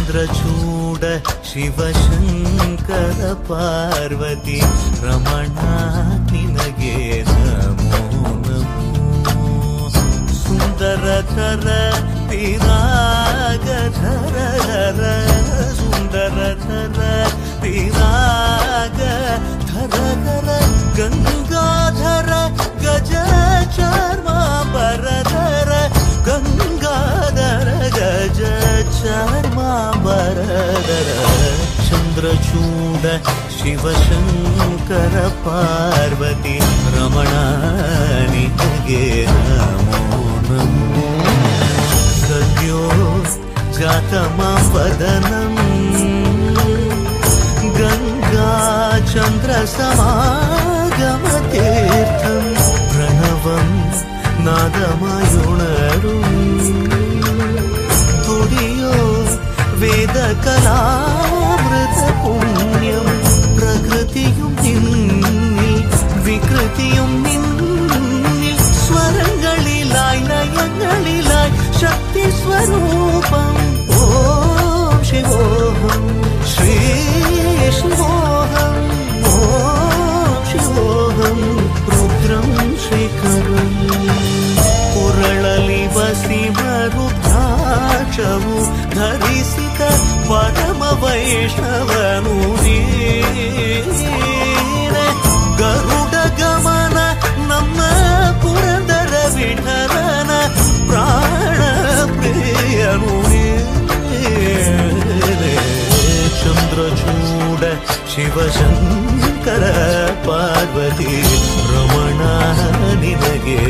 ಚಂದ್ರಚೂಡ ಶಿವಶಂಕರ ಪಾರ್ವತಿ ರಮಣ ನಿನಗೆ ನಮೋ ನಮೋ. ಸುಂದರತರ ಪಿರಾಗಧರ ಸುಂದರತರ ಪಿರಾಗಧರ ಗಂಗಾಧರ ಗಜ ಚರ್ಮಾಂಬರಧರ ಗಂಗಾಧರ ಗಜ ಚರ್ಮಾಂಬರಧರ. ಚಂದ್ರಚೂಡ ಶಿವಶಂಕರ ಪಾರ್ವತಿ ರಮಣ ನಿನಗೆ ನಮೋ ನಮೋ. ಸದ್ಯೋ ಜಾತಮಾಂ ವದನಂ ಗಂಗಾ ಚಂದ್ರ ಸಮಾಗಮತೀರ್ಥಂ ಪ್ರಣವಂ നാദമായുണരും തുടിയോ വേദകലാമൃത പുണ്യം. പ്രകൃതിയും നിന്നിൽ വികൃതിയും നിന്നിൽ സ്വരങ്ങളിലായി ലയങ്ങളിലായി ശക്തി സ്വരൂപം. ഓം ശിവോഹം ശ്രീ ശിവോഹം ഓം ശിവോഹം രുദ്രം ಶ್ರೀಕರಂ. ಪುರಳಲಿ ವಸಿಮರುದ್ರಾಕ್ಷವು ಧರಿಸಿದ ಪರಮ ವೈಷ್ಣವನು ನೀನೆ. ಗರುಡ ಗಮನ ನಮ್ಮ ಪುರಂದರ ವಿಠಲನ ಪ್ರಾಣ ಪ್ರಿಯನು ನೀನೆ. ಚಂದ್ರಚೂಡ ಶಿವಶಂಕರ ಪಾರ್ವತಿ ರಮಣ ನಿನಗೆ